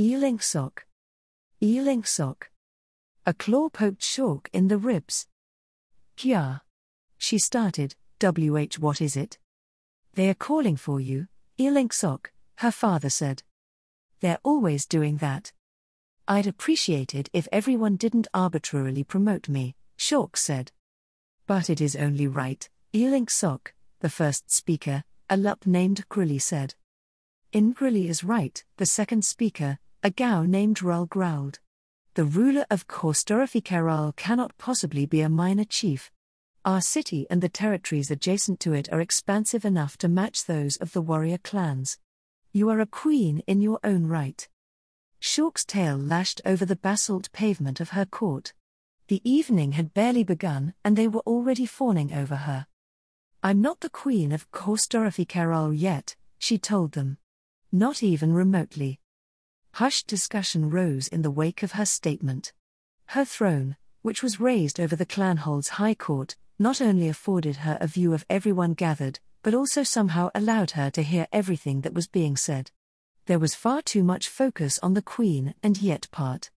Eeling Sok. Eeling Sok. A claw poked Shawk in the ribs. Kya. She started, what is it? They are calling for you, Eeling Sok, her father said. They're always doing that. I'd appreciate it if everyone didn't arbitrarily promote me, Shawk said. But it is only right, Eeling Sok, the first speaker, a Lup named Kruli said. Kruli is right, the second speaker, a Gao named Ral growled. The ruler of Khosrorofi Keral cannot possibly be a minor chief. Our city and the territories adjacent to it are expansive enough to match those of the warrior clans. You are a queen in your own right. Shawk's tail lashed over the basalt pavement of her court. The evening had barely begun and they were already fawning over her. I'm not the queen of Khosrorofi Keral yet, she told them. Not even remotely. Hushed discussion rose in the wake of her statement. Her throne, which was raised over the Clanhold's high court, not only afforded her a view of everyone gathered, but also somehow allowed her to hear everything that was being said. There was far too much focus on the queen and yet part.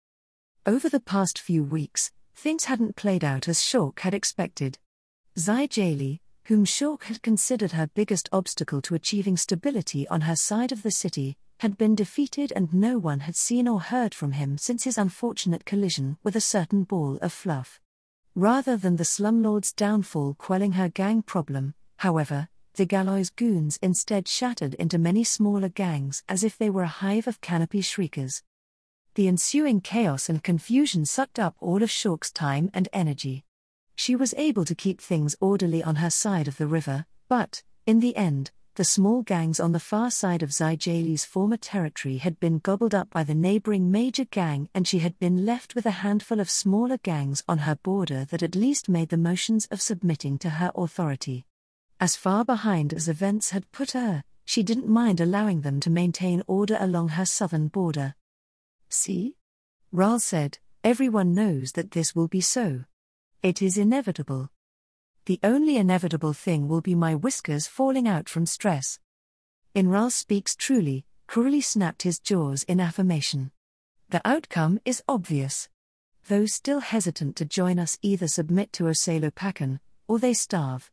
Over the past few weeks, things hadn't played out as Shawk had expected. Zai Jali, whom Shawk had considered her biggest obstacle to achieving stability on her side of the city, had been defeated and no one had seen or heard from him since his unfortunate collision with a certain ball of fluff. Rather than the slumlord's downfall quelling her gang problem, however, the Galloy's goons instead shattered into many smaller gangs as if they were a hive of canopy shriekers. The ensuing chaos and confusion sucked up all of Shawk's time and energy. She was able to keep things orderly on her side of the river, but, in the end, the small gangs on the far side of Zai Jali's former territory had been gobbled up by the neighboring major gang and she had been left with a handful of smaller gangs on her border that at least made the motions of submitting to her authority. As far behind as events had put her, she didn't mind allowing them to maintain order along her southern border. See? Ral said, everyone knows that this will be so. It is inevitable. The only inevitable thing will be my whiskers falling out from stress. Ral speaks truly, Kruli snapped his jaws in affirmation. The outcome is obvious. Those still hesitant to join us either submit to Osalopakan, or they starve.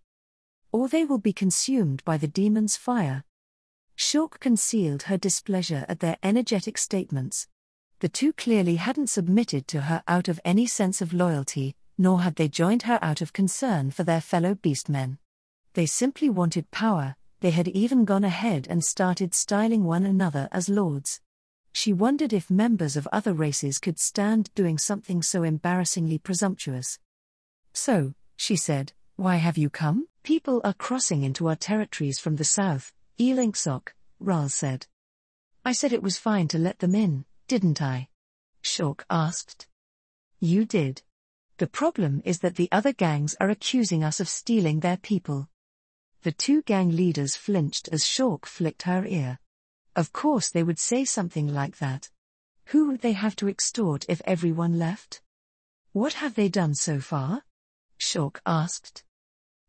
Or they will be consumed by the demon's fire. Shawk concealed her displeasure at their energetic statements. The two clearly hadn't submitted to her out of any sense of loyalty, nor had they joined her out of concern for their fellow beastmen. They simply wanted power, they had even gone ahead and started styling one another as lords. She wondered if members of other races could stand doing something so embarrassingly presumptuous. So, she said, why have you come? People are crossing into our territories from the south, Eeling Sok, Ral said. I said it was fine to let them in, didn't I? Shawk asked. You did. The problem is that the other gangs are accusing us of stealing their people. The two gang leaders flinched as Shawk flicked her ear. Of course they would say something like that. Who would they have to extort if everyone left? What have they done so far? Shawk asked.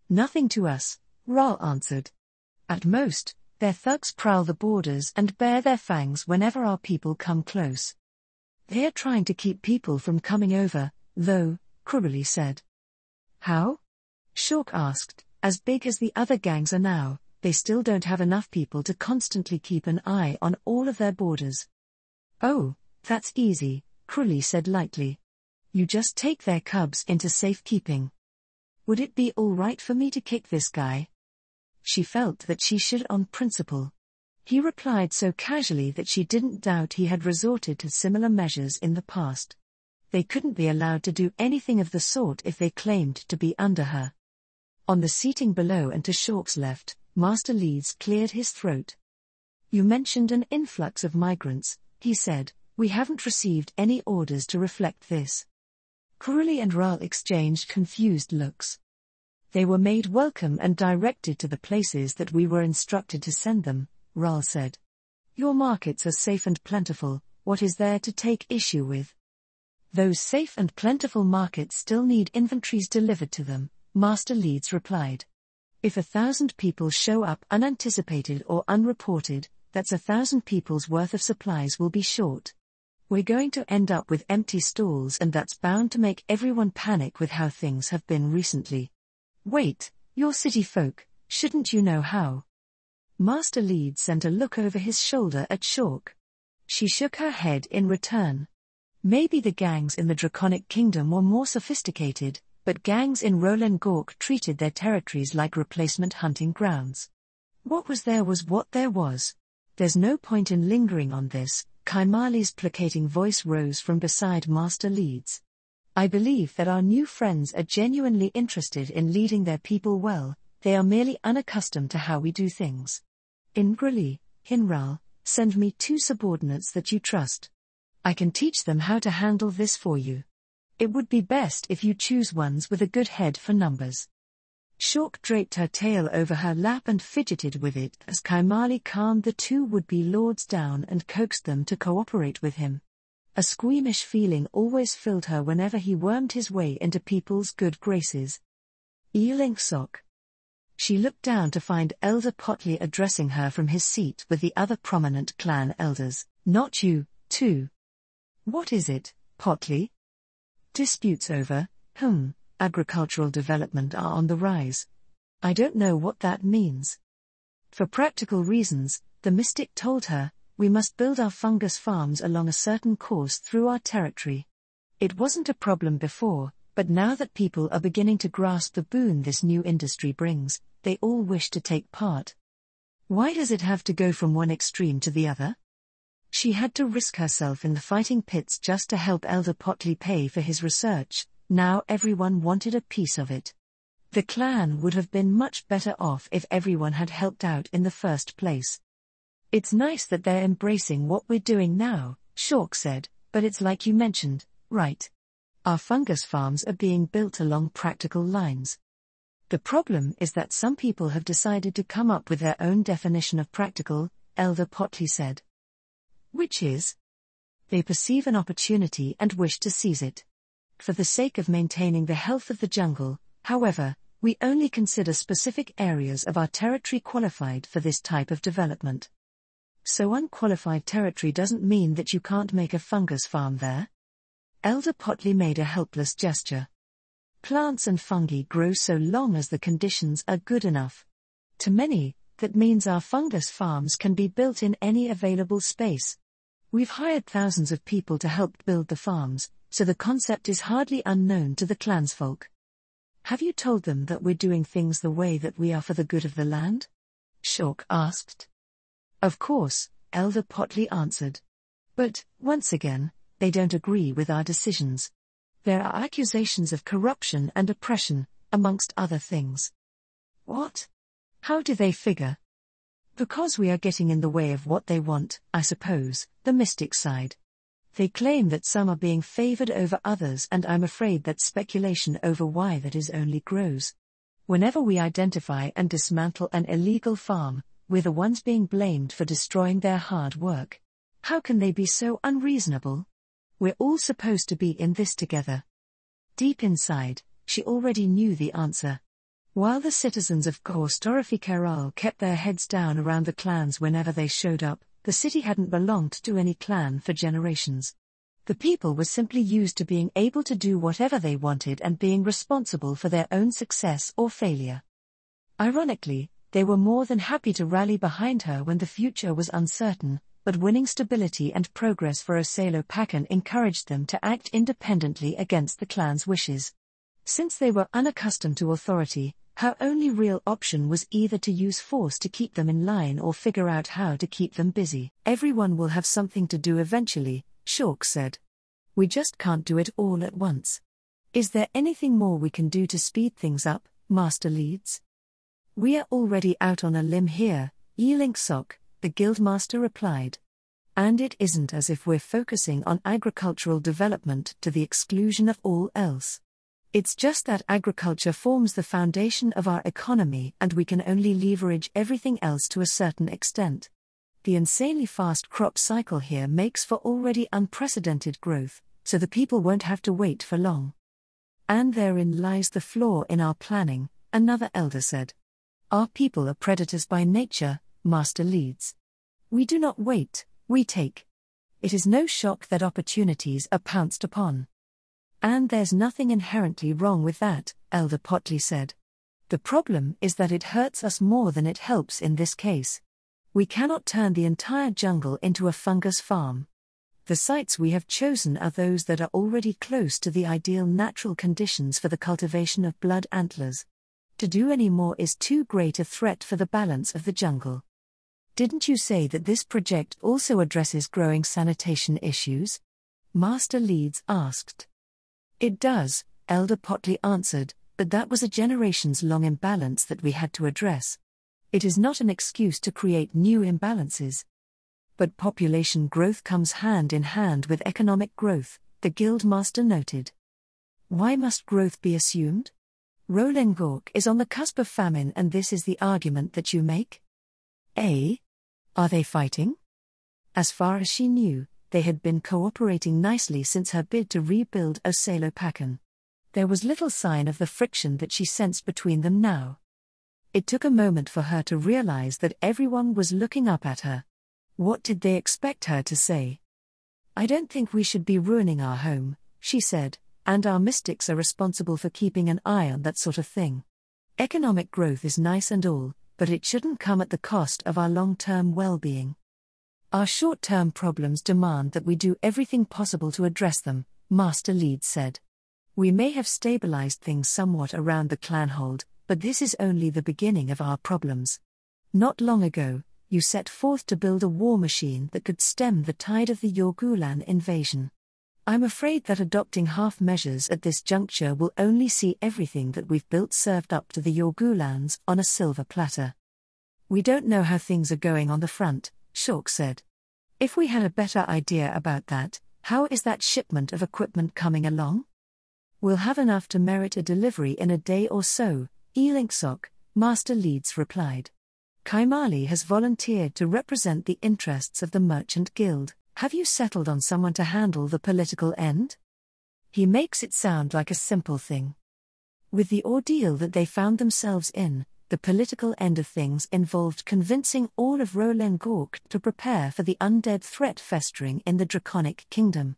Nothing to us, Ral answered. At most, their thugs prowl the borders and bare their fangs whenever our people come close. They are trying to keep people from coming over, though, Kruli said. How? Shawk asked. As big as the other gangs are now, they still don't have enough people to constantly keep an eye on all of their borders. Oh, that's easy, Kruli said lightly. You just take their cubs into safekeeping. Would it be all right for me to kick this guy? She felt that she should on principle. He replied so casually that she didn't doubt he had resorted to similar measures in the past. They couldn't be allowed to do anything of the sort if they claimed to be under her. On the seating below and to Shawk's left, Master Leeds cleared his throat. You mentioned an influx of migrants, he said. We haven't received any orders to reflect this. Kruli and Ral exchanged confused looks. They were made welcome and directed to the places that we were instructed to send them, Ral said. Your markets are safe and plentiful, what is there to take issue with? Those safe and plentiful markets still need inventories delivered to them, Master Leeds replied. If 1,000 people show up unanticipated or unreported, that's 1,000 people's worth of supplies will be short. We're going to end up with empty stalls, and that's bound to make everyone panic with how things have been recently. Wait, you're city folk, shouldn't you know how? Master Leeds sent a look over his shoulder at Shork. She shook her head in return. Maybe the gangs in the Draconic Kingdom were more sophisticated, but gangs in Roland Gork treated their territories like replacement hunting grounds. What was what there was. There's no point in lingering on this. Kymali's placating voice rose from beside Master Leeds. I believe that our new friends are genuinely interested in leading their people well, they are merely unaccustomed to how we do things. Ingrali, Hinral, send me 2 subordinates that you trust. I can teach them how to handle this for you. It would be best if you choose ones with a good head for numbers. Shork draped her tail over her lap and fidgeted with it as Kymali calmed the 2 would-be lords down and coaxed them to cooperate with him. A squeamish feeling always filled her whenever he wormed his way into people's good graces. Elingsok. She looked down to find Elder Potley addressing her from his seat with the other prominent clan elders. Not you, too. What is it, Potley? Disputes over, agricultural development are on the rise. I don't know what that means. For practical reasons, the mystic told her, we must build our fungus farms along a certain course through our territory. It wasn't a problem before, but now that people are beginning to grasp the boon this new industry brings, they all wish to take part. Why does it have to go from one extreme to the other? She had to risk herself in the fighting pits just to help Elder Potley pay for his research. Now everyone wanted a piece of it. The clan would have been much better off if everyone had helped out in the first place. It's nice that they're embracing what we're doing now, Shork said, but it's like you mentioned, right? Our fungus farms are being built along practical lines. The problem is that some people have decided to come up with their own definition of practical, Elder Potley said. Which is? They perceive an opportunity and wish to seize it. For the sake of maintaining the health of the jungle, however, we only consider specific areas of our territory qualified for this type of development. So unqualified territory doesn't mean that you can't make a fungus farm there? Elder Potley made a helpless gesture. Plants and fungi grow so long as the conditions are good enough. To many, that means our fungus farms can be built in any available space. We've hired thousands of people to help build the farms, so the concept is hardly unknown to the clansfolk. Have you told them that we're doing things the way that we are for the good of the land? Shork asked. Of course, Elder Potley answered. But, once again, they don't agree with our decisions. There are accusations of corruption and oppression, amongst other things. What? How do they figure? Because we are getting in the way of what they want, I suppose, the mystic side. They claim that some are being favored over others, and I'm afraid that speculation over why that is only grows. Whenever we identify and dismantle an illegal farm, we're the ones being blamed for destroying their hard work. How can they be so unreasonable? We're all supposed to be in this together. Deep inside, she already knew the answer. While the citizens of Kostorifikaral kept their heads down around the clans whenever they showed up, the city hadn't belonged to any clan for generations. The people were simply used to being able to do whatever they wanted and being responsible for their own success or failure. Ironically, they were more than happy to rally behind her when the future was uncertain, but winning stability and progress for Osalo-Pakan encouraged them to act independently against the clan's wishes. Since they were unaccustomed to authority, her only real option was either to use force to keep them in line or figure out how to keep them busy. Everyone will have something to do eventually, Shork said. We just can't do it all at once. Is there anything more we can do to speed things up, Master Leeds? We are already out on a limb here, Elingsok, the guildmaster replied. And it isn't as if we're focusing on agricultural development to the exclusion of all else. It's just that agriculture forms the foundation of our economy and we can only leverage everything else to a certain extent. The insanely fast crop cycle here makes for already unprecedented growth, so the people won't have to wait for long. And therein lies the flaw in our planning, another elder said. Our people are predators by nature, Master Leeds. We do not wait, we take. It is no shock that opportunities are pounced upon. And there's nothing inherently wrong with that, Elder Potley said. The problem is that it hurts us more than it helps in this case. We cannot turn the entire jungle into a fungus farm. The sites we have chosen are those that are already close to the ideal natural conditions for the cultivation of blood antlers. To do any more is too great a threat for the balance of the jungle. Didn't you say that this project also addresses growing sanitation issues? Master Leeds asked. It does, Elder Potley answered, but that was a generations-long imbalance that we had to address. It is not an excuse to create new imbalances. But population growth comes hand in hand with economic growth, the Guildmaster noted. Why must growth be assumed? Rolengork is on the cusp of famine, and this is the argument that you make? Are they fighting? As far as she knew, they had been cooperating nicely since her bid to rebuild Osalopacan. There was little sign of the friction that she sensed between them now. It took a moment for her to realize that everyone was looking up at her. What did they expect her to say? I don't think we should be ruining our home, she said, and our mystics are responsible for keeping an eye on that sort of thing. Economic growth is nice and all, but it shouldn't come at the cost of our long-term well-being. Our short-term problems demand that we do everything possible to address them, Master Leeds said. We may have stabilized things somewhat around the Clanhold, but this is only the beginning of our problems. Not long ago, you set forth to build a war machine that could stem the tide of the Yorgulan invasion. I'm afraid that adopting half measures at this juncture will only see everything that we've built served up to the Yorgulans on a silver platter. We don't know how things are going on the front, Shork said. If we had a better idea about that, how is that shipment of equipment coming along? We'll have enough to merit a delivery in a day or so, Elinksok, Master Leeds replied. Kaimali has volunteered to represent the interests of the Merchant Guild. Have you settled on someone to handle the political end? He makes it sound like a simple thing. With the ordeal that they found themselves in, the political end of things involved convincing all of Rolengork to prepare for the undead threat festering in the Draconic Kingdom.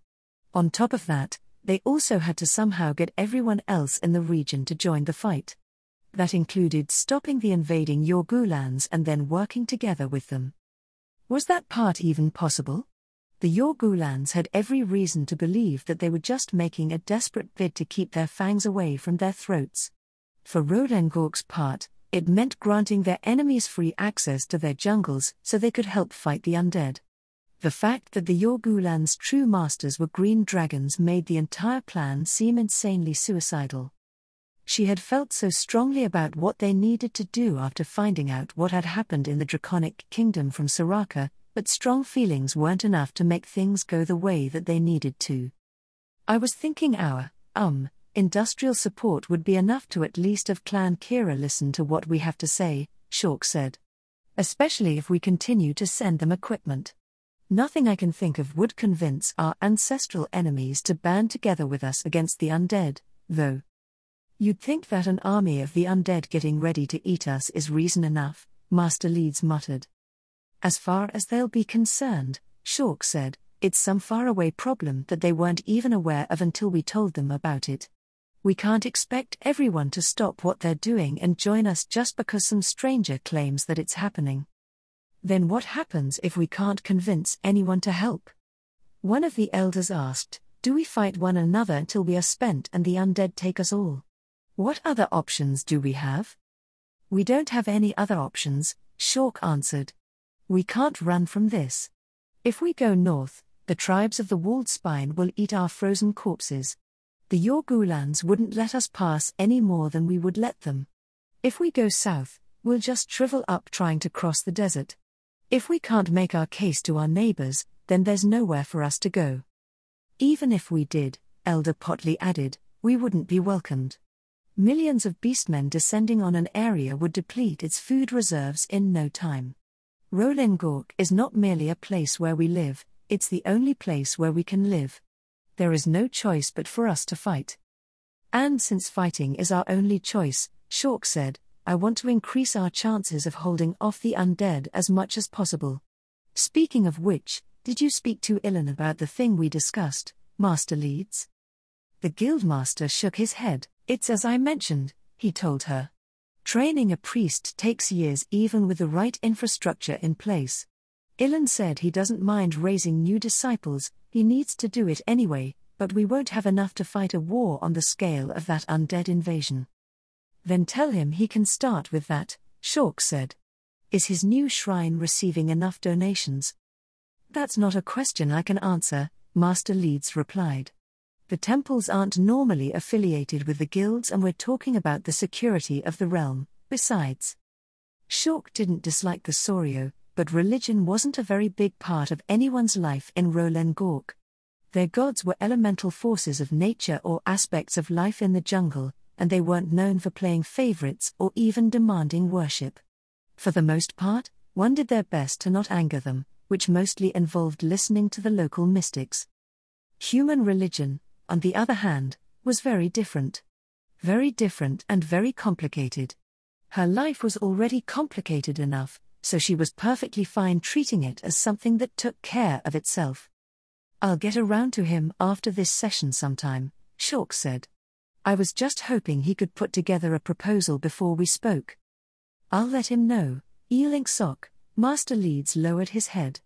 On top of that, they also had to somehow get everyone else in the region to join the fight. That included stopping the invading Yorgulans and then working together with them. Was that part even possible? The Yorgulans had every reason to believe that they were just making a desperate bid to keep their fangs away from their throats. For Rolengork's part, it meant granting their enemies free access to their jungles so they could help fight the undead. The fact that the Yorgulans' true masters were green dragons made the entire plan seem insanely suicidal. She had felt so strongly about what they needed to do after finding out what had happened in the Draconic Kingdom from Soraka, but strong feelings weren't enough to make things go the way that they needed to. I was thinking our, industrial support would be enough to at least have Clan Kira listen to what we have to say, Shork said. Especially if we continue to send them equipment. Nothing I can think of would convince our ancestral enemies to band together with us against the undead, though. You'd think that an army of the undead getting ready to eat us is reason enough, Master Leeds muttered. As far as they'll be concerned, Shork said, it's some faraway problem that they weren't even aware of until we told them about it. We can't expect everyone to stop what they're doing and join us just because some stranger claims that it's happening. Then what happens if we can't convince anyone to help? One of the elders asked, do we fight one another until we are spent and the undead take us all? What other options do we have? We don't have any other options, Shork answered. We can't run from this. If we go north, the tribes of the Walled Spine will eat our frozen corpses. The Yorgulans wouldn't let us pass any more than we would let them. If we go south, we'll just shrivel up trying to cross the desert. If we can't make our case to our neighbors, then there's nowhere for us to go. Even if we did, Elder Potley added, we wouldn't be welcomed. Millions of beastmen descending on an area would deplete its food reserves in no time. Rolengork is not merely a place where we live, it's the only place where we can live. There is no choice but for us to fight. And since fighting is our only choice, Shork said, I want to increase our chances of holding off the undead as much as possible. Speaking of which, Did you speak to Ilan about the thing we discussed, Master Leeds? The Guildmaster shook his head. It's as I mentioned, he told her. Training a priest takes years even with the right infrastructure in place. Ilan said he doesn't mind raising new disciples, he needs to do it anyway, but we won't have enough to fight a war on the scale of that undead invasion. Then tell him he can start with that, Shork said. Is his new shrine receiving enough donations? That's not a question I can answer, Master Leeds replied. The temples aren't normally affiliated with the guilds and we're talking about the security of the realm, besides. Shork didn't dislike the Sorio, but religion wasn't a very big part of anyone's life in Rolen Gork. Their gods were elemental forces of nature or aspects of life in the jungle, and they weren't known for playing favorites or even demanding worship. For the most part, one did their best to not anger them, which mostly involved listening to the local mystics. Human religion, on the other hand, was very different. Very different and very complicated. Her life was already complicated enough, so she was perfectly fine treating it as something that took care of itself. I'll get around to him after this session sometime, Shork said. I was just hoping he could put together a proposal before we spoke. I'll let him know, Elingsok. Master Leeds lowered his head.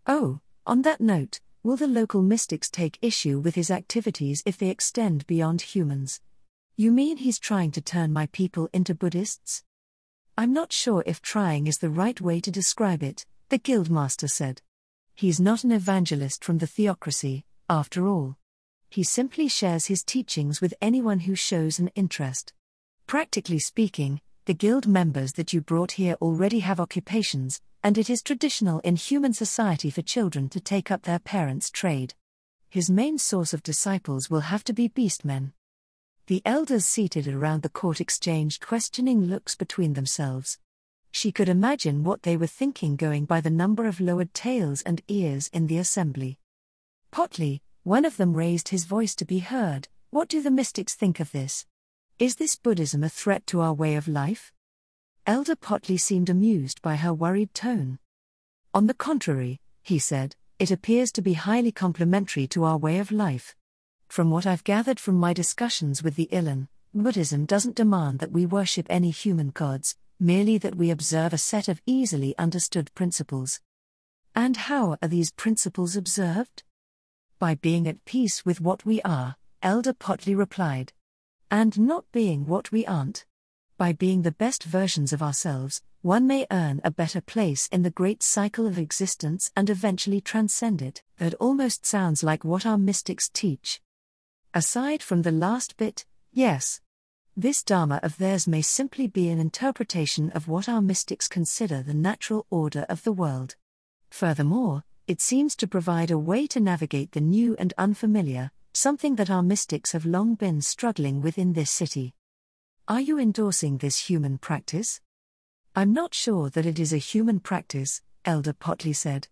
Oh, on that note, will the local mystics take issue with his activities if they extend beyond humans? You mean he's trying to turn my people into Buddhists? I'm not sure if trying is the right way to describe it, the Guildmaster said. He's not an evangelist from the theocracy, after all. He simply shares his teachings with anyone who shows an interest. Practically speaking, the guild members that you brought here already have occupations, and it is traditional in human society for children to take up their parents' trade. His main source of disciples will have to be beastmen. The elders seated around the court exchanged questioning looks between themselves. She could imagine what they were thinking going by the number of lowered tails and ears in the assembly. Potley, one of them raised his voice to be heard. What do the mystics think of this? Is this Buddhism a threat to our way of life? Elder Potley seemed amused by her worried tone. On the contrary, he said, it appears to be highly complementary to our way of life. From what I've gathered from my discussions with the Ilan, Buddhism doesn't demand that we worship any human gods, merely that we observe a set of easily understood principles. And how are these principles observed? By being at peace with what we are, Elder Potley replied. And not being what we aren't. By being the best versions of ourselves, one may earn a better place in the great cycle of existence and eventually transcend it. That almost sounds like what our mystics teach. Aside from the last bit, yes. This Dharma of theirs may simply be an interpretation of what our mystics consider the natural order of the world. Furthermore, it seems to provide a way to navigate the new and unfamiliar, something that our mystics have long been struggling with in this city. Are you endorsing this human practice? I'm not sure that it is a human practice, Elder Potley said.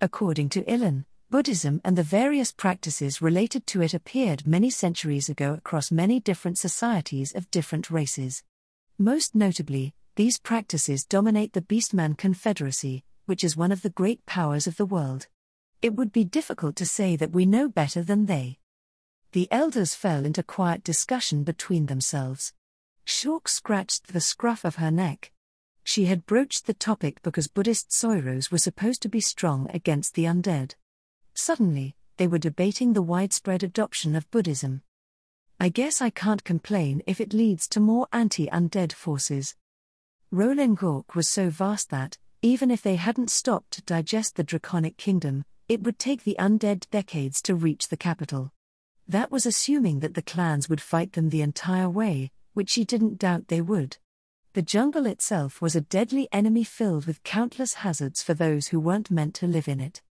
According to Ilan, Buddhism and the various practices related to it appeared many centuries ago across many different societies of different races. Most notably, these practices dominate the Beastman Confederacy, which is one of the great powers of the world. It would be difficult to say that we know better than they. The elders fell into quiet discussion between themselves. Shork scratched the scruff of her neck. She had broached the topic because Buddhist Soiros were supposed to be strong against the undead. Suddenly, they were debating the widespread adoption of Buddhism. I guess I can't complain if it leads to more anti-undead forces. Rolen Gork was so vast that, even if they hadn't stopped to digest the Draconic Kingdom, it would take the undead decades to reach the capital. That was assuming that the clans would fight them the entire way, which she didn't doubt they would. The jungle itself was a deadly enemy filled with countless hazards for those who weren't meant to live in it.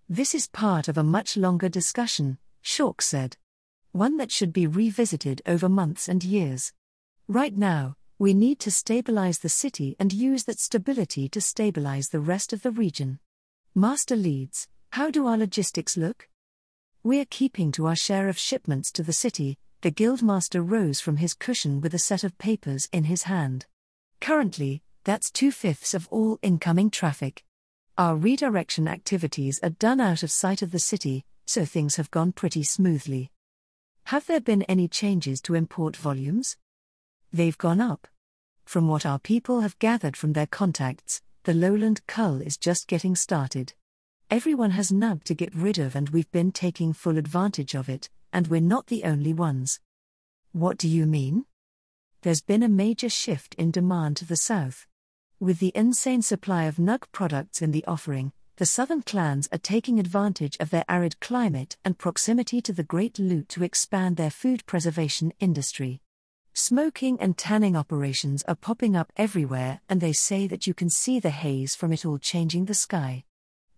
This is part of a much longer discussion, Shork said. One that should be revisited over months and years. Right now, we need to stabilize the city and use that stability to stabilize the rest of the region. Master Leeds, how do our logistics look? We're keeping to our share of shipments to the city. The Guildmaster rose from his cushion with a set of papers in his hand. Currently, that's 2/5 of all incoming traffic. Our redirection activities are done out of sight of the city, so things have gone pretty smoothly. Have there been any changes to import volumes? They've gone up. From what our people have gathered from their contacts, the lowland cull is just getting started. Everyone has nug to get rid of and we've been taking full advantage of it, and we're not the only ones. What do you mean? There's been a major shift in demand to the south. With the insane supply of nug products in the offering, the southern clans are taking advantage of their arid climate and proximity to the Great Loot to expand their food preservation industry. Smoking and tanning operations are popping up everywhere, and they say that you can see the haze from it all changing the sky.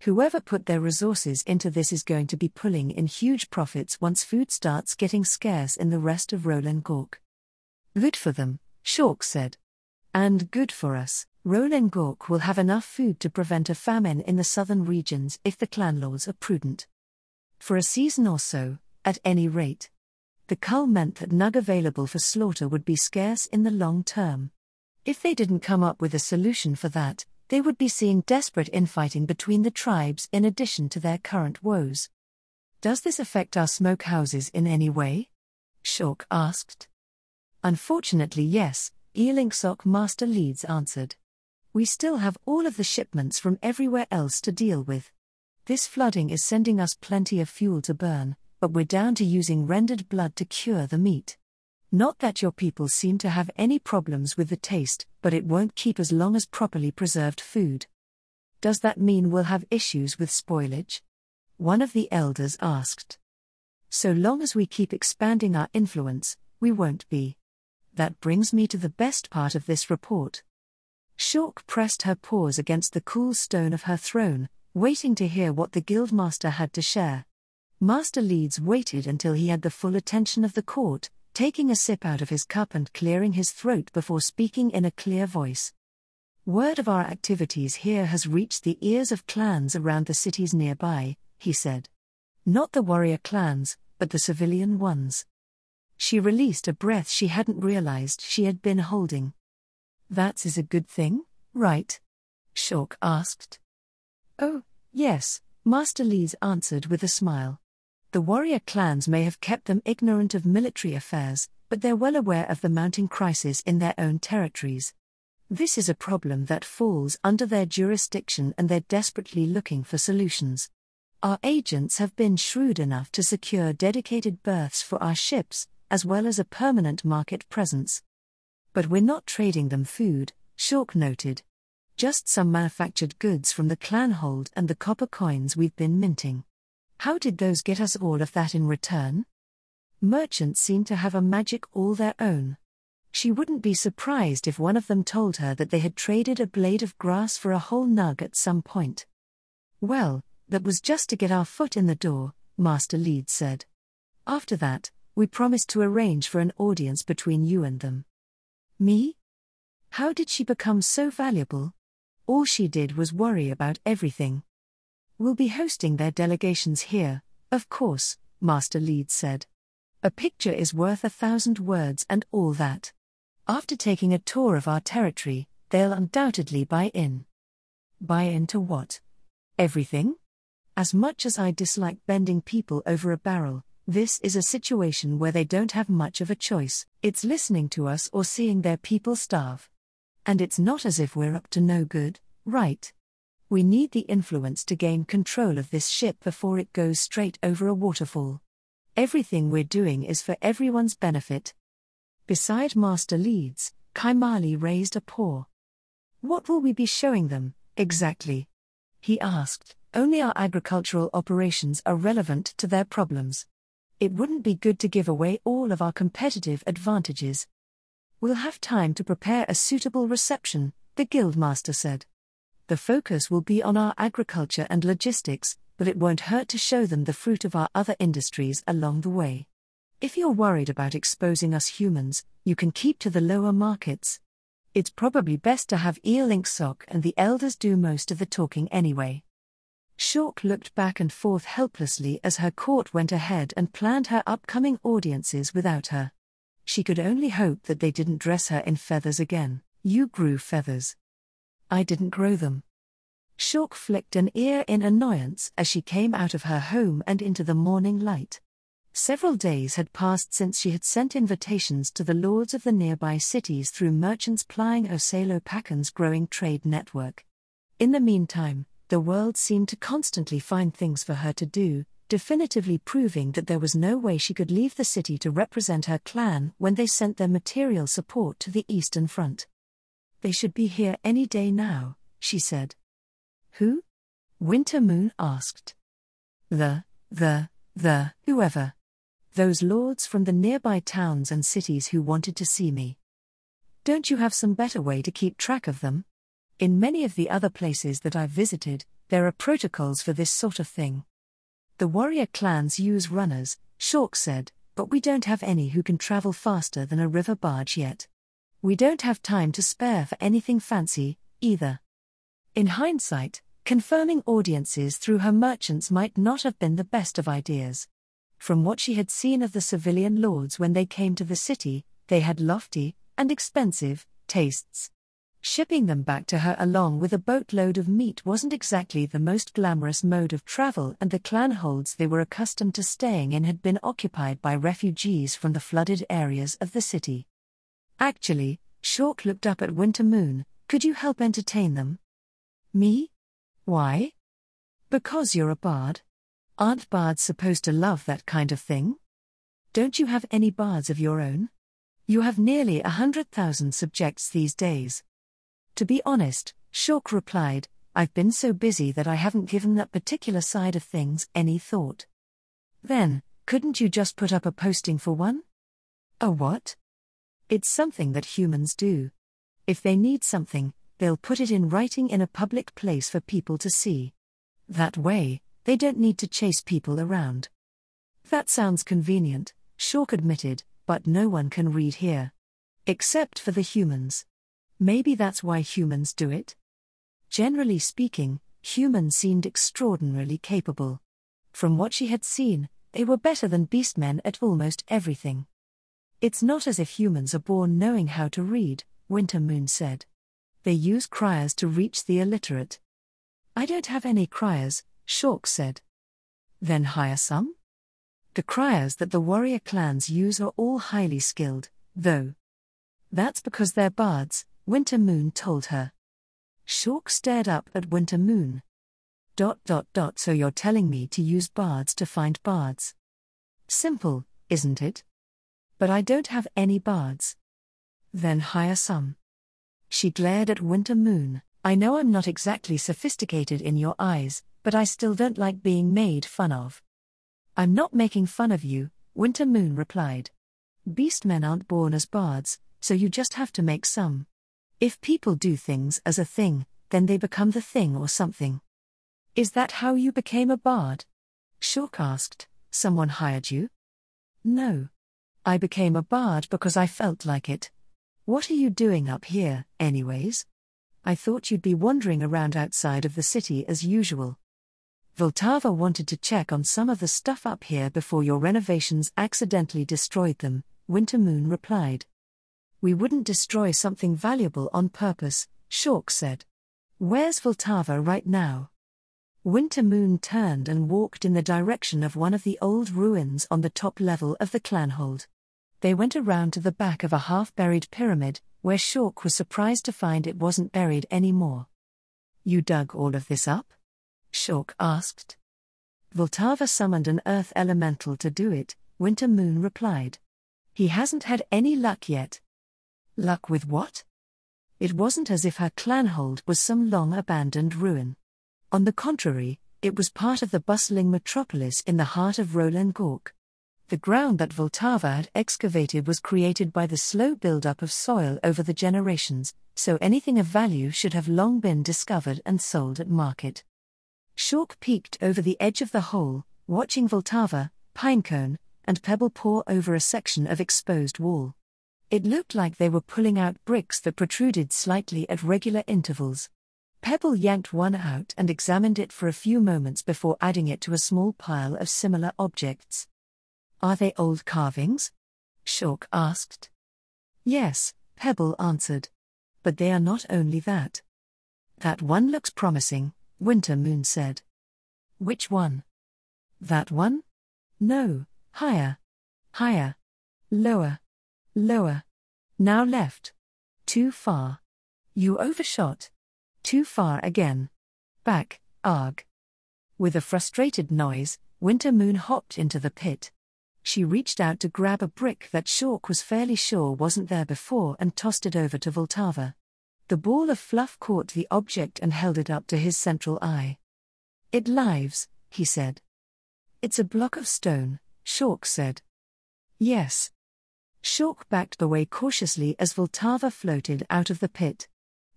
Whoever put their resources into this is going to be pulling in huge profits once food starts getting scarce in the rest of Roland Gork. Good for them, Shork said. And good for us. Roland Gork will have enough food to prevent a famine in the southern regions if the clan lords are prudent. For a season or so, at any rate. The cull meant that nug available for slaughter would be scarce in the long term. If they didn't come up with a solution for that, they would be seeing desperate infighting between the tribes in addition to their current woes. Does this affect our smokehouses in any way? Shork asked. Unfortunately yes, Ealingsok Master Leeds answered. We still have all of the shipments from everywhere else to deal with. This flooding is sending us plenty of fuel to burn, but we're down to using rendered blood to cure the meat. Not that your people seem to have any problems with the taste, but it won't keep as long as properly preserved food. Does that mean we'll have issues with spoilage? One of the elders asked. So long as we keep expanding our influence, we won't be. That brings me to the best part of this report. Shork pressed her paws against the cool stone of her throne, waiting to hear what the guildmaster had to share. Master Leeds waited until he had the full attention of the court, taking a sip out of his cup and clearing his throat before speaking in a clear voice. Word of our activities here has reached the ears of clans around the cities nearby, he said. Not the warrior clans, but the civilian ones. She released a breath she hadn't realized she had been holding. That is a good thing, right? Shork asked. Oh, yes, Master Leeds answered with a smile. The warrior clans may have kept them ignorant of military affairs, but they're well aware of the mounting crisis in their own territories. This is a problem that falls under their jurisdiction and they're desperately looking for solutions. Our agents have been shrewd enough to secure dedicated berths for our ships, as well as a permanent market presence. But we're not trading them food, Shork noted. Just some manufactured goods from the clan hold and the copper coins we've been minting. How did those get us all of that in return? Merchants seem to have a magic all their own. She wouldn't be surprised if one of them told her that they had traded a blade of grass for a whole nug at some point. Well, that was just to get our foot in the door, Master Leeds said. After that, we promised to arrange for an audience between you and them. Me? How did she become so valuable? All she did was worry about everything. We'll be hosting their delegations here, of course, Master Leeds said. A picture is worth 1,000 words and all that. After taking a tour of our territory, they'll undoubtedly buy in. Buy into what? Everything? As much as I dislike bending people over a barrel, this is a situation where they don't have much of a choice. It's listening to us or seeing their people starve. And it's not as if we're up to no good, right? We need the influence to gain control of this ship before it goes straight over a waterfall. Everything we're doing is for everyone's benefit. Beside Master Leeds, Kaimali raised a paw. What will we be showing them, exactly? He asked. Only our agricultural operations are relevant to their problems. It wouldn't be good to give away all of our competitive advantages. We'll have time to prepare a suitable reception, the guildmaster said. The focus will be on our agriculture and logistics, but it won't hurt to show them the fruit of our other industries along the way. If you're worried about exposing us humans, you can keep to the lower markets. It's probably best to have Ealingsok and the elders do most of the talking anyway. Shork looked back and forth helplessly as her court went ahead and planned her upcoming audiences without her. She could only hope that they didn't dress her in feathers again. You grew feathers. I didn't grow them. Shawk flicked an ear in annoyance as she came out of her home and into the morning light. Several days had passed since she had sent invitations to the lords of the nearby cities through merchants plying Osalo Pakan's growing trade network. In the meantime, the world seemed to constantly find things for her to do, definitively proving that there was no way she could leave the city to represent her clan when they sent their material support to the Eastern Front. "They should be here any day now," she said. "Who?" Wintermoon asked. Whoever. Those lords from the nearby towns and cities who wanted to see me. Don't you have some better way to keep track of them? In many of the other places that I've visited, there are protocols for this sort of thing. The warrior clans use runners, Shawk said, but we don't have any who can travel faster than a river barge yet. We don't have time to spare for anything fancy, either. In hindsight, confirming audiences through her merchants might not have been the best of ideas. From what she had seen of the civilian lords when they came to the city, they had lofty, and expensive, tastes. Shipping them back to her along with a boatload of meat wasn't exactly the most glamorous mode of travel, and the clan holds they were accustomed to staying in had been occupied by refugees from the flooded areas of the city. "Actually," Shawk looked up at Wintermoon, "could you help entertain them?" "Me? Why?" "Because you're a bard. Aren't bards supposed to love that kind of thing? Don't you have any bards of your own? You have nearly 100,000 subjects these days." "To be honest," Shawk replied, "I've been so busy that I haven't given that particular side of things any thought." "Then, couldn't you just put up a posting for one?" "A what?" "It's something that humans do. If they need something, they'll put it in writing in a public place for people to see. That way, they don't need to chase people around." "That sounds convenient," Shawk admitted, "but no one can read here. Except for the humans. Maybe that's why humans do it?" Generally speaking, humans seemed extraordinarily capable. From what she had seen, they were better than beastmen at almost everything. "It's not as if humans are born knowing how to read," Wintermoon said. "They use criers to reach the illiterate." "I don't have any criers," Shawk said. "Then hire some?" "The criers that the warrior clans use are all highly skilled, though." "That's because they're bards," Wintermoon told her. Shawk stared up at Wintermoon. So you're telling me to use bards to find bards. Simple, isn't it? But I don't have any bards." "Then hire some." She glared at Wintermoon. "I know I'm not exactly sophisticated in your eyes, but I still don't like being made fun of." "I'm not making fun of you," Wintermoon replied. "Beastmen aren't born as bards, so you just have to make some. If people do things as a thing, then they become the thing or something." "Is that how you became a bard?" Shawk asked. "Someone hired you?" "No. I became a bard because I felt like it. What are you doing up here, anyways? I thought you'd be wandering around outside of the city as usual." "Vltava wanted to check on some of the stuff up here before your renovations accidentally destroyed them," Wintermoon replied. "We wouldn't destroy something valuable on purpose," Shawk said. "Where's Vltava right now?" Wintermoon turned and walked in the direction of one of the old ruins on the top level of the clanhold. They went around to the back of a half-buried pyramid, where Shawk was surprised to find it wasn't buried anymore. "You dug all of this up?" Shawk asked. "Vltava summoned an earth elemental to do it," Wintermoon replied. "He hasn't had any luck yet." "Luck with what?" It wasn't as if her clanhold was some long-abandoned ruin. On the contrary, it was part of the bustling metropolis in the heart of Roland Gork. The ground that Vltava had excavated was created by the slow build-up of soil over the generations, so anything of value should have long been discovered and sold at market. Shawk peeked over the edge of the hole, watching Vltava, Pinecone, and Pebble pore over a section of exposed wall. It looked like they were pulling out bricks that protruded slightly at regular intervals. Pebble yanked one out and examined it for a few moments before adding it to a small pile of similar objects. "Are they old carvings?" Shawk asked. "Yes," Pebble answered. "But they are not only that." "That one looks promising," Wintermoon said. Which one? That one? No, higher. Higher. Lower. Lower. Now left. Too far. You overshot. Too far again. Back, arg. With a frustrated noise, Wintermoon hopped into the pit. She reached out to grab a brick that Shork was fairly sure wasn't there before and tossed it over to Vltava. The ball of fluff caught the object and held it up to his central eye. It lives, he said. It's a block of stone, Shork said. Yes. Shork backed away cautiously as Vltava floated out of the pit.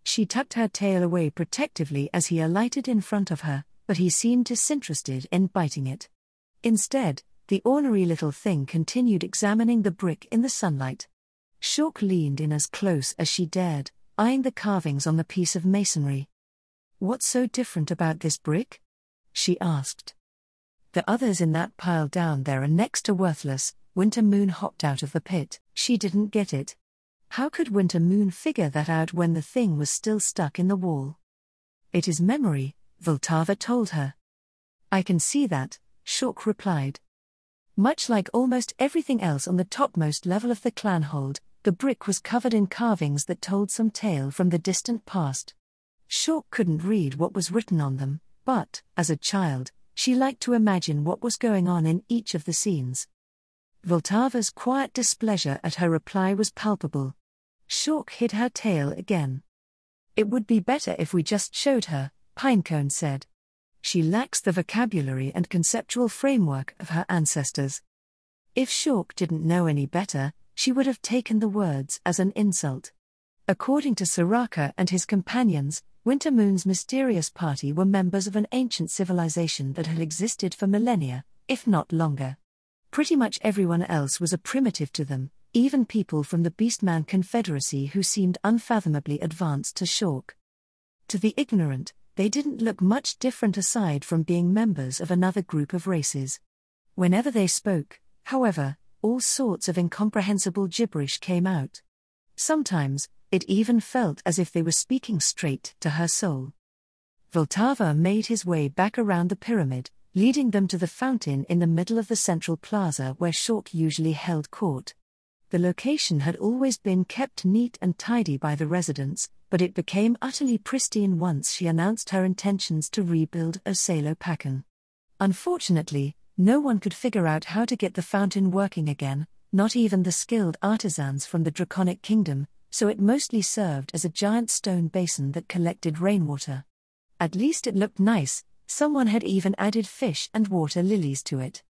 She tucked her tail away protectively as he alighted in front of her, but he seemed disinterested in biting it. Instead, the ornery little thing continued examining the brick in the sunlight. Shork leaned in as close as she dared, eyeing the carvings on the piece of masonry. What's so different about this brick? She asked. The others in that pile down there are next to worthless. Wintermoon hopped out of the pit. She didn't get it. How could Wintermoon figure that out when the thing was still stuck in the wall? It is memory, Vltava told her. I can see that, Shork replied. Much like almost everything else on the topmost level of the clanhold, the brick was covered in carvings that told some tale from the distant past. Shork couldn't read what was written on them, but, as a child, she liked to imagine what was going on in each of the scenes. Vltava's quiet displeasure at her reply was palpable. Shork hid her tail again. It would be better if we just showed her, Pinecone said. She lacks the vocabulary and conceptual framework of her ancestors. If Shork didn't know any better, she would have taken the words as an insult. According to Soraka and his companions, Wintermoon's mysterious party were members of an ancient civilization that had existed for millennia, if not longer. Pretty much everyone else was a primitive to them, even people from the Beastman Confederacy who seemed unfathomably advanced to Shork. To the ignorant, they didn't look much different aside from being members of another group of races. Whenever they spoke, however, all sorts of incomprehensible gibberish came out. Sometimes, it even felt as if they were speaking straight to her soul. Vltava made his way back around the pyramid, leading them to the fountain in the middle of the central plaza where Shork usually held court. The location had always been kept neat and tidy by the residents, but it became utterly pristine once she announced her intentions to rebuild Osalopakan. Unfortunately, no one could figure out how to get the fountain working again, not even the skilled artisans from the Draconic Kingdom, so it mostly served as a giant stone basin that collected rainwater. At least it looked nice. Someone had even added fish and water lilies to it.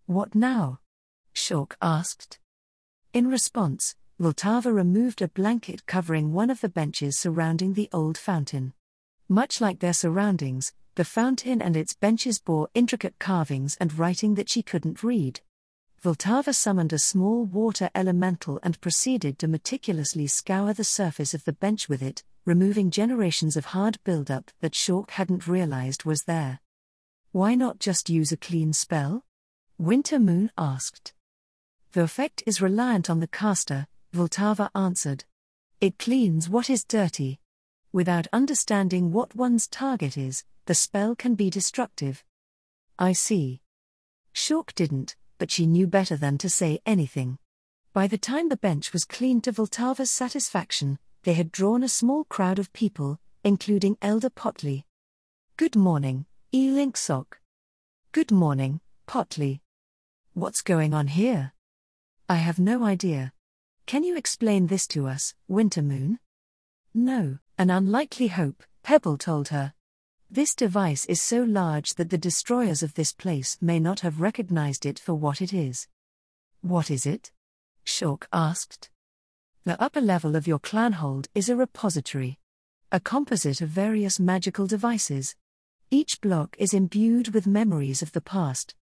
What now? Shork asked. In response, Vltava removed a blanket covering one of the benches surrounding the old fountain. Much like their surroundings, the fountain and its benches bore intricate carvings and writing that she couldn't read. Vltava summoned a small water elemental and proceeded to meticulously scour the surface of the bench with it, removing generations of hard buildup that Shork hadn't realized was there. Why not just use a clean spell? Wintermoon asked. The effect is reliant on the caster, Vltava answered. It cleans what is dirty. Without understanding what one's target is, the spell can be destructive. I see. Shork didn't, but she knew better than to say anything. By the time the bench was cleaned to Vltava's satisfaction, they had drawn a small crowd of people, including Elder Potley. Good morning, Linksock. Good morning, Potley. What's going on here? I have no idea. Can you explain this to us, Wintermoon? No, an unlikely hope, Pebble told her. This device is so large that the destroyers of this place may not have recognized it for what it is. What is it? Shork asked. The upper level of your clanhold is a repository. A composite of various magical devices. Each block is imbued with memories of the past.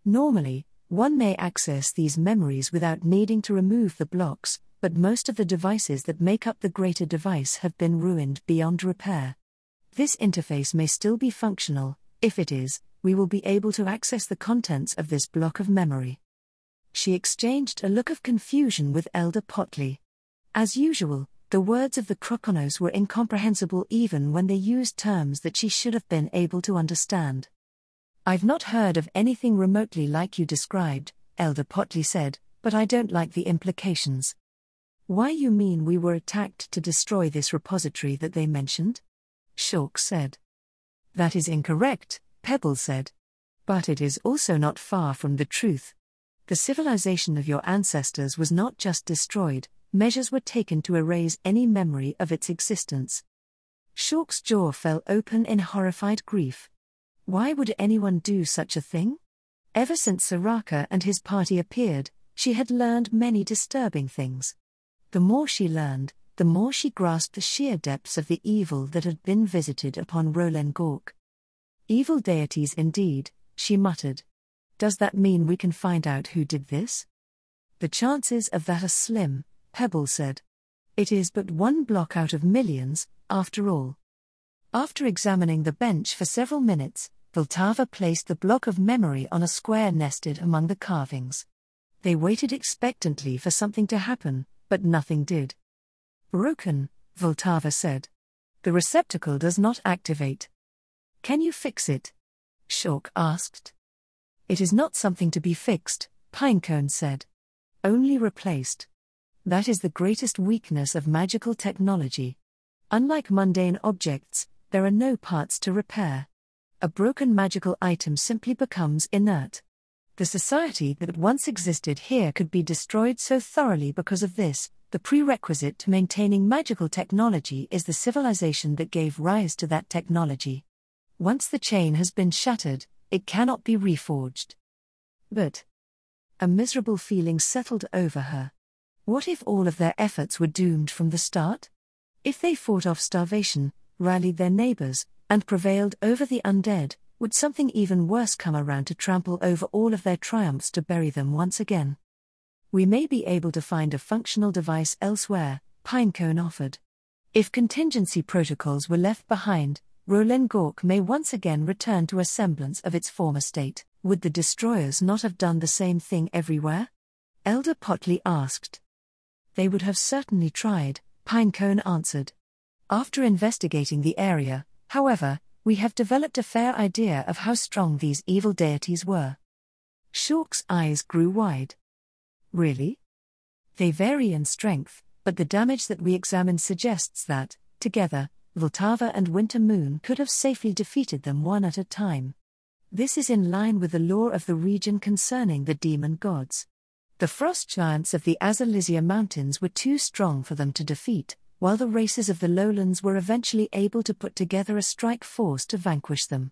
Normally, one may access these memories without needing to remove the blocks, but most of the devices that make up the greater device have been ruined beyond repair. This interface may still be functional. If it is, we will be able to access the contents of this block of memory. She exchanged a look of confusion with Elder Potley. As usual, The words of the Krokonos were incomprehensible even when they used terms that she should have been able to understand. "I've not heard of anything remotely like you described," Elder Potley said, "but I don't like the implications." "Why, you mean we were attacked to destroy this repository that they mentioned?" Shulk said. "That is incorrect," Pebble said. "But it is also not far from the truth. The civilization of your ancestors was not just destroyed, measures were taken to erase any memory of its existence." Shulk's jaw fell open in horrified grief. Why would anyone do such a thing? Ever since Soraka and his party appeared, she had learned many disturbing things. The more she learned, the more she grasped the sheer depths of the evil that had been visited upon Rolen Gork. "Evil deities indeed," she muttered. "Does that mean we can find out who did this?" "The chances of that are slim," Pebble said. "It is but one block out of millions, after all." After examining the bench for several minutes, Vltava placed the block of memory on a square nested among the carvings. They waited expectantly for something to happen, but nothing did. "Broken," Vltava said. "The receptacle does not activate." "Can you fix it?" Shulk asked. "It is not something to be fixed," Pinecone said. "Only replaced. That is the greatest weakness of magical technology. Unlike mundane objects, there are no parts to repair. A broken magical item simply becomes inert. The society that once existed here could be destroyed so thoroughly because of this. The prerequisite to maintaining magical technology is the civilization that gave rise to that technology. Once the chain has been shattered, it cannot be reforged." But a miserable feeling settled over her. What if all of their efforts were doomed from the start? If they fought off starvation, rallied their neighbors, and prevailed over the undead, would something even worse come around to trample over all of their triumphs to bury them once again? "We may be able to find a functional device elsewhere," Pinecone offered. "If contingency protocols were left behind, Rolen Gork may once again return to a semblance of its former state. Would the destroyers not have done the same thing everywhere?" Elder Potley asked. "They would have certainly tried," Pinecone answered. "After investigating the area, however, we have developed a fair idea of how strong these evil deities were." Shulk's eyes grew wide. "Really? They vary in strength, but the damage that we examined suggests that, together, Vltava and Winter Moon could have safely defeated them one at a time. This is in line with the lore of the region concerning the demon gods. The frost giants of the Azalizia Mountains were too strong for them to defeat, while the races of the lowlands were eventually able to put together a strike force to vanquish them.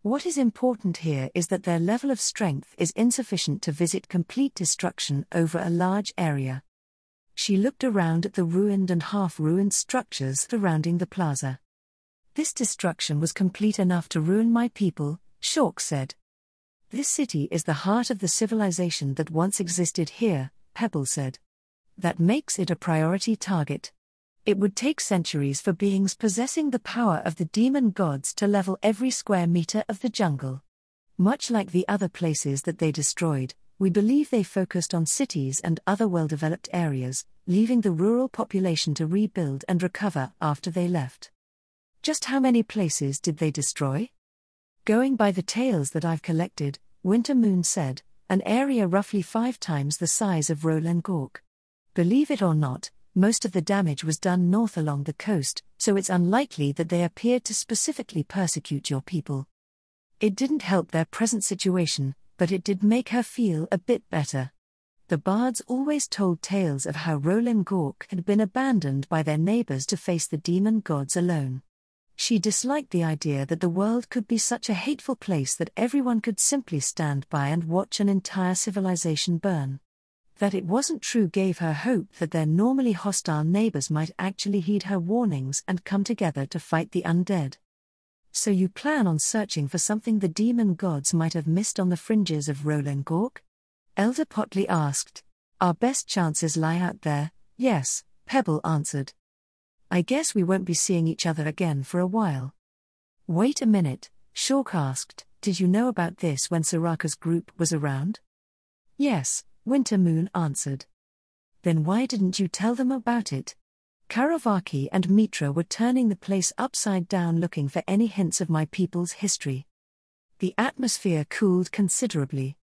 What is important here is that their level of strength is insufficient to visit complete destruction over a large area." She looked around at the ruined and half-ruined structures surrounding the plaza. "This destruction was complete enough to ruin my people," Shulk said. "This city is the heart of the civilization that once existed here," Pebble said. "That makes it a priority target. It would take centuries for beings possessing the power of the demon gods to level every square meter of the jungle. Much like the other places that they destroyed, we believe they focused on cities and other well-developed areas, leaving the rural population to rebuild and recover after they left." "Just how many places did they destroy?" "Going by the tales that I've collected," Winter Moon said, "an area roughly 5 times the size of Rolen Gork. Believe it or not, most of the damage was done north along the coast, so it's unlikely that they appeared to specifically persecute your people." It didn't help their present situation, but it did make her feel a bit better. The bards always told tales of how Rolen Gork had been abandoned by their neighbors to face the demon gods alone. She disliked the idea that the world could be such a hateful place that everyone could simply stand by and watch an entire civilization burn. That it wasn't true gave her hope that their normally hostile neighbors might actually heed her warnings and come together to fight the undead. "So you plan on searching for something the demon gods might have missed on the fringes of Rolen Gork?" Elder Potley asked. "Our best chances lie out there, yes," Pebble answered. "I guess we won't be seeing each other again for a while." "Wait a minute," Shulk asked. "Did you know about this when Soraka's group was around?" "Yes," Winter Moon answered. "Then why didn't you tell them about it?" Karavaki and Mitra were turning the place upside down looking for any hints of my people's history. The atmosphere cooled considerably.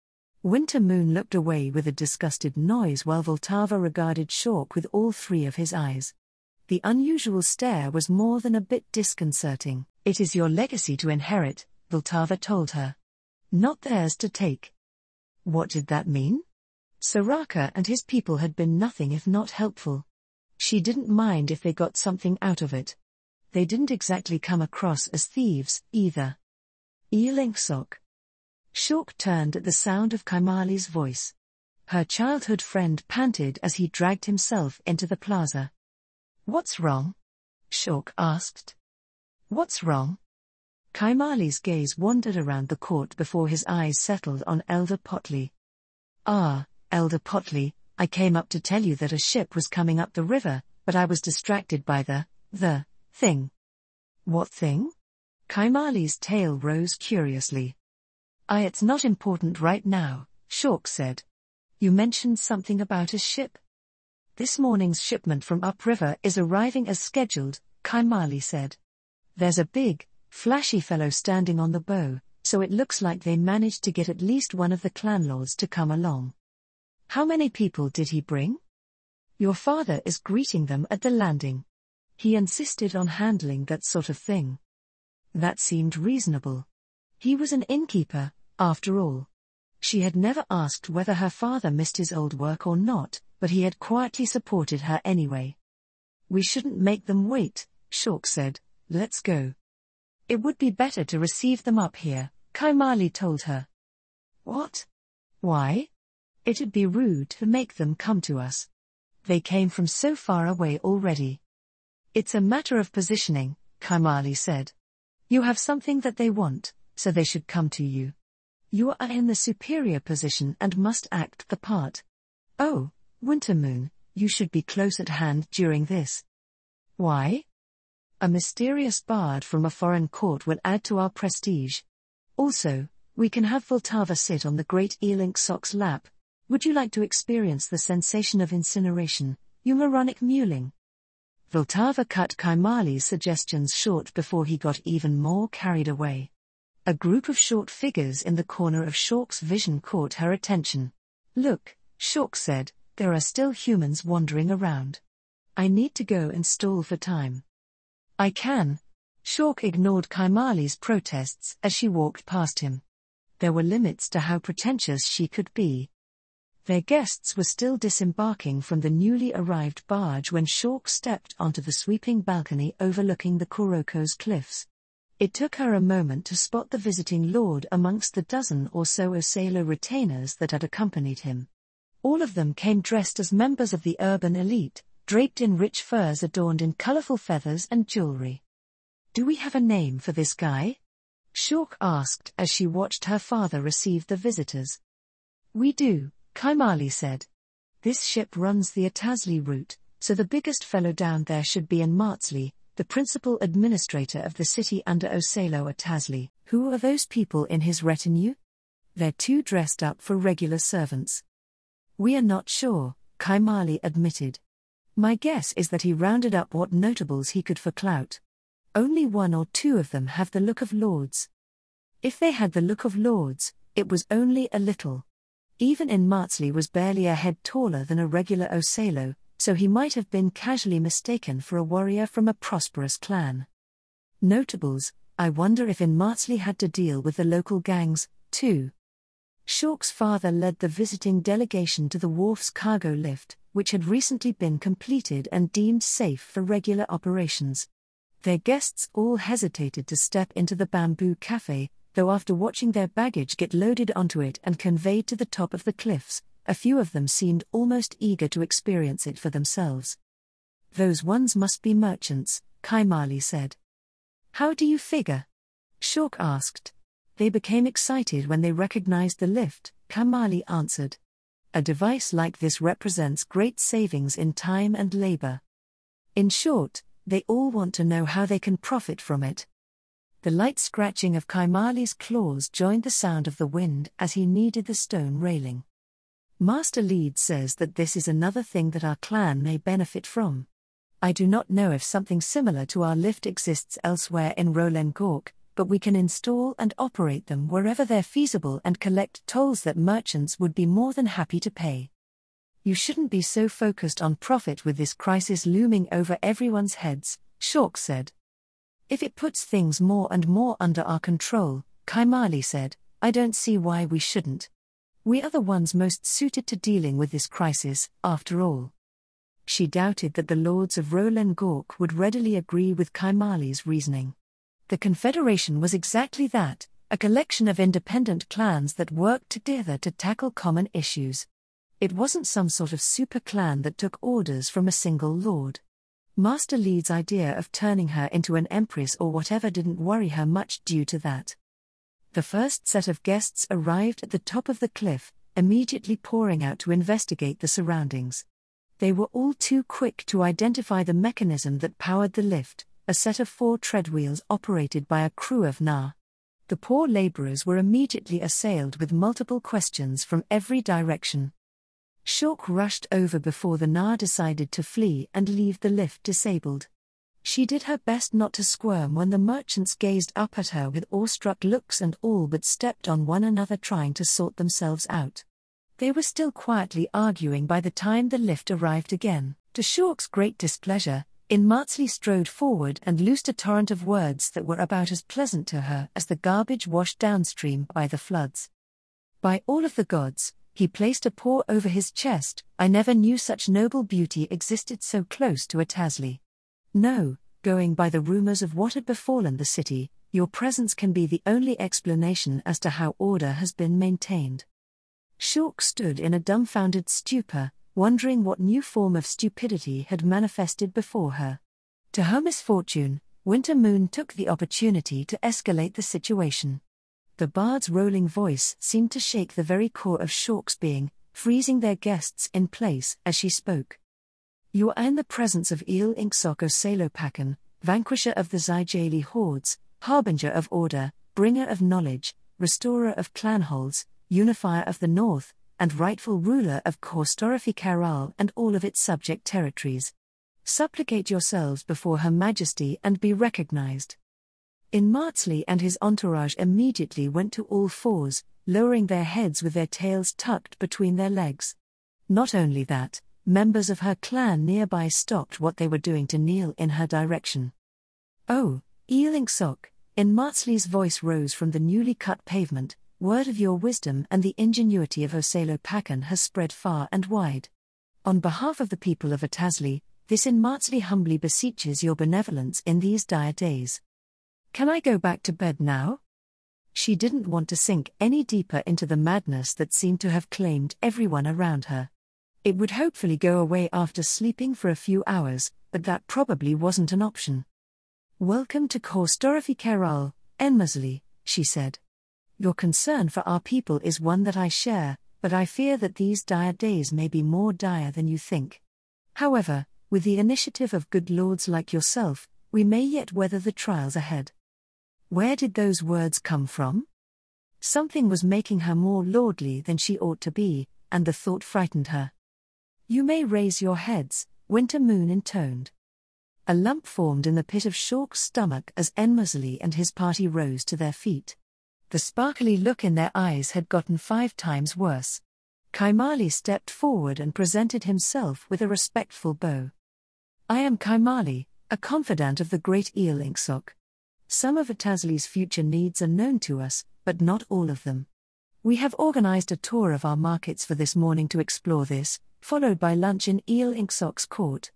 Winter Moon looked away with a disgusted noise while Vltava regarded Shork with all three of his eyes. The unusual stare was more than a bit disconcerting. "It is your legacy to inherit," Vltava told her. "Not theirs to take." What did that mean? Soraka and his people had been nothing if not helpful. She didn't mind if they got something out of it. They didn't exactly come across as thieves, either. Elinksok. Shork turned at the sound of Kaimali's voice. Her childhood friend panted as he dragged himself into the plaza. "What's wrong?" Shork asked. "What's wrong?" Kaimali's gaze wandered around the court before his eyes settled on Elder Potley. "Ah, Elder Potley, I came up to tell you that a ship was coming up the river, but I was distracted by the thing." "What thing?" Kaimali's tail rose curiously. "It's not important right now," Shork said. "You mentioned something about a ship?" "This morning's shipment from upriver is arriving as scheduled," Kaimali said. "There's a big, flashy fellow standing on the bow, so it looks like they managed to get at least one of the clanlords to come along." "How many people did he bring?" "Your father is greeting them at the landing. He insisted on handling that sort of thing." That seemed reasonable. He was an innkeeper, after all. She had never asked whether her father missed his old work or not, but he had quietly supported her anyway. "We shouldn't make them wait," Shork said. "Let's go." "It would be better to receive them up here," Kaimali told her. "What? Why? It'd be rude to make them come to us. They came from so far away already." "It's a matter of positioning," Kaimali said. "You have something that they want, so they should come to you. You are in the superior position and must act the part. Oh, Winter Moon, you should be close at hand during this." "Why?" "A mysterious bard from a foreign court will add to our prestige. Also, we can have Vltava sit on the great Elinksok's lap. Would you like to experience the sensation of incineration, you moronic mewling?" Vltava cut Kaimali's suggestions short before he got even more carried away. A group of short figures in the corner of Shork's vision caught her attention. "Look," Shork said, "there are still humans wandering around. I need to go and stall for time." "I can." Shork ignored Kaimali's protests as she walked past him. There were limits to how pretentious she could be. Their guests were still disembarking from the newly arrived barge when Shork stepped onto the sweeping balcony overlooking the Koroko's cliffs. It took her a moment to spot the visiting lord amongst the dozen or so Osalo retainers that had accompanied him. All of them came dressed as members of the urban elite, draped in rich furs adorned in colorful feathers and jewelry. "Do we have a name for this guy?" Shork asked as she watched her father receive the visitors. "We do," Kaimali said. "This ship runs the Atazli route, so the biggest fellow down there should be in Marzli, the principal administrator of the city under Osalo Atazli." "Who are those people in his retinue?" "They're too dressed up for regular servants." "We are not sure," Kaimali admitted. "My guess is that he rounded up what notables he could for clout. Only one or two of them have the look of lords. If they had the look of lords, it was only a little. Even in Marzli was barely a head taller than a regular Osalo, so he might have been casually mistaken for a warrior from a prosperous clan. Notables, I wonder if in Marzli had to deal with the local gangs, too." Shork's father led the visiting delegation to the wharf's cargo lift, which had recently been completed and deemed safe for regular operations. Their guests all hesitated to step into the bamboo cafe, though after watching their baggage get loaded onto it and conveyed to the top of the cliffs, a few of them seemed almost eager to experience it for themselves. "Those ones must be merchants," Kaimali said. "How do you figure?" Shork asked. "They became excited when they recognized the lift," Kaimali answered. "A device like this represents great savings in time and labor. In short, they all want to know how they can profit from it." The light scratching of Kaimali's claws joined the sound of the wind as he kneaded the stone railing. "Master Lead says that this is another thing that our clan may benefit from. I do not know if something similar to our lift exists elsewhere in Roland Gork, but we can install and operate them wherever they're feasible and collect tolls that merchants would be more than happy to pay. You shouldn't be so focused on profit with this crisis looming over everyone's heads, Shork said. If it puts things more and more under our control, Kaimali said, I don't see why we shouldn't. We are the ones most suited to dealing with this crisis, after all. She doubted that the lords of Roland Gork would readily agree with Kaimali's reasoning. The Confederation was exactly that, a collection of independent clans that worked together to tackle common issues. It wasn't some sort of super clan that took orders from a single lord. Master Lee's idea of turning her into an empress or whatever didn't worry her much due to that. The first set of guests arrived at the top of the cliff, immediately pouring out to investigate the surroundings. They were all too quick to identify the mechanism that powered the lift, a set of 4 treadwheels operated by a crew of Na. The poor laborers were immediately assailed with multiple questions from every direction. Shork rushed over before the Na decided to flee and leave the lift disabled. She did her best not to squirm when the merchants gazed up at her with awestruck looks and all but stepped on one another trying to sort themselves out. They were still quietly arguing by the time the lift arrived again. To Shork's great displeasure, Inmatsli strode forward and loosed a torrent of words that were about as pleasant to her as the garbage washed downstream by the floods. By all of the gods, he placed a paw over his chest, I never knew such noble beauty existed so close to Atazli. No, going by the rumors of what had befallen the city, your presence can be the only explanation as to how order has been maintained. Shork stood in a dumbfounded stupor, wondering what new form of stupidity had manifested before her. To her misfortune, Winter Moon took the opportunity to escalate the situation. The bard's rolling voice seemed to shake the very core of Shork's being, freezing their guests in place as she spoke. You are in the presence of Eel Inksok Osalopakan, vanquisher of the Zijali hordes, harbinger of order, bringer of knowledge, restorer of clanholds, unifier of the north, and rightful ruler of Kostorifi Karal and all of its subject territories. Supplicate yourselves before Her Majesty and be recognized. Inmatsli and his entourage immediately went to all fours, lowering their heads with their tails tucked between their legs. Not only that, members of her clan nearby stopped what they were doing to kneel in her direction. Oh, Eel Inksok, Inmatsli's voice rose from the newly cut pavement, word of your wisdom and the ingenuity of Osalopakan has spread far and wide. On behalf of the people of Atazli, this Inmatsli humbly beseeches your benevolence in these dire days. Can I go back to bed now? She didn't want to sink any deeper into the madness that seemed to have claimed everyone around her. It would hopefully go away after sleeping for a few hours, but that probably wasn't an option. Welcome to Kostorifi Karal, Enmazli, she said. Your concern for our people is one that I share, but I fear that these dire days may be more dire than you think. However, with the initiative of good lords like yourself, we may yet weather the trials ahead. Where did those words come from? Something was making her more lordly than she ought to be, and the thought frightened her. You may raise your heads, Winter Moon intoned. A lump formed in the pit of Shork's stomach as Enmazli and his party rose to their feet. The sparkly look in their eyes had gotten 5 times worse. Kaimali stepped forward and presented himself with a respectful bow. I am Kaimali, a confidant of the great Eel Inksok. Some of Atazli's future needs are known to us, but not all of them. We have organized a tour of our markets for this morning to explore this, followed by lunch in Eel Inksok's court.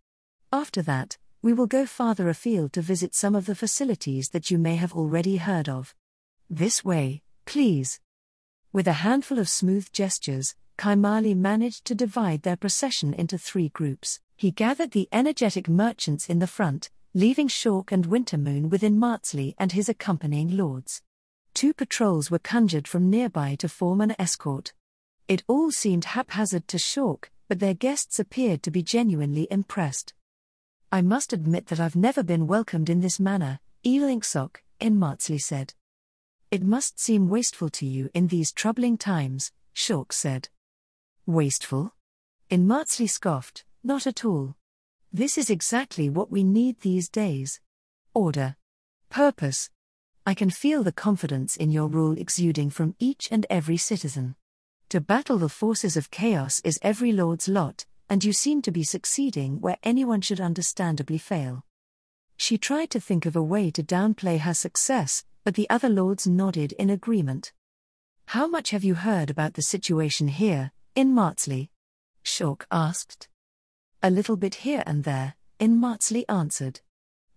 After that, we will go farther afield to visit some of the facilities that you may have already heard of. This way, please. With a handful of smooth gestures, Kaimali managed to divide their procession into 3 groups. He gathered the energetic merchants in the front, leaving Shork and Wintermoon within Inmatsli and his accompanying lords. 2 patrols were conjured from nearby to form an escort. It all seemed haphazard to Shork, but their guests appeared to be genuinely impressed. I must admit that I've never been welcomed in this manner, Eel Inksok, Inmatsli said. It must seem wasteful to you in these troubling times, Shork said. Wasteful? Inmatsli scoffed, not at all. This is exactly what we need these days. Order. Purpose. I can feel the confidence in your rule exuding from each and every citizen. To battle the forces of chaos is every lord's lot, and you seem to be succeeding where anyone should understandably fail. She tried to think of a way to downplay her success, but the other lords nodded in agreement. How much have you heard about the situation here, in Maudsley? Shawk asked. A little bit here and there, in Maudsley answered.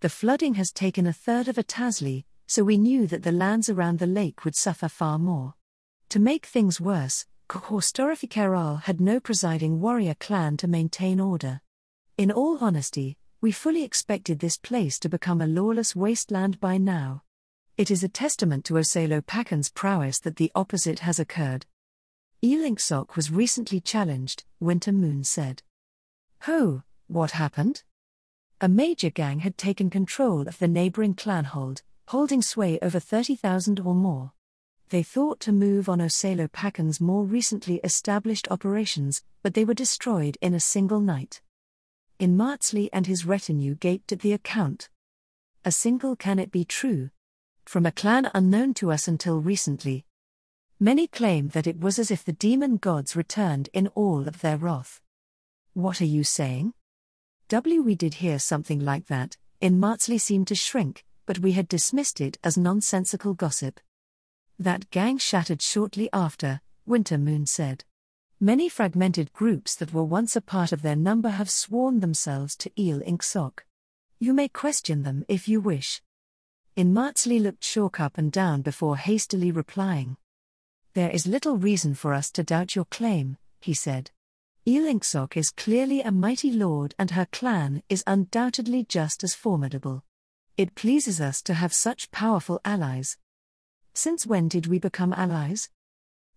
The flooding has taken a third of Atasley, so we knew that the lands around the lake would suffer far more. To make things worse, Cohorstoroficaral had no presiding warrior clan to maintain order. In all honesty, we fully expected this place to become a lawless wasteland by now. It is a testament to Osalopacan's prowess that the opposite has occurred. Elinksok was recently challenged, Winter Moon said. Oh, what happened? A major gang had taken control of the neighboring clanhold, holding sway over 30,000 or more. They thought to move on Osalopacan's more recently established operations, but they were destroyed in a single night. In Maudsley and his retinue gaped at the account. A single can it be true? From a clan unknown to us until recently. Many claim that it was as if the demon gods returned in all of their wrath. What are you saying? We did hear something like that. In Maudsley seemed to shrink, but we had dismissed it as nonsensical gossip. That gang shattered shortly after, Winter Moon said. Many fragmented groups that were once a part of their number have sworn themselves to Elinksok. You may question them if you wish. In Maudsley looked Shawk up and down before hastily replying. There is little reason for us to doubt your claim, he said. Elinksok is clearly a mighty lord and her clan is undoubtedly just as formidable. It pleases us to have such powerful allies. Since when did we become allies?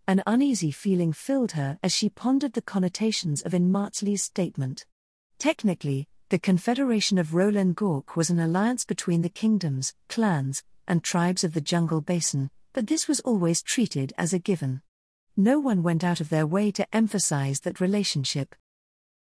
An uneasy feeling filled her as she pondered the connotations of In Maudsley's statement. Technically, the Confederation of Roland Gork was an alliance between the kingdoms, clans, and tribes of the Jungle Basin, but this was always treated as a given. No one went out of their way to emphasize that relationship.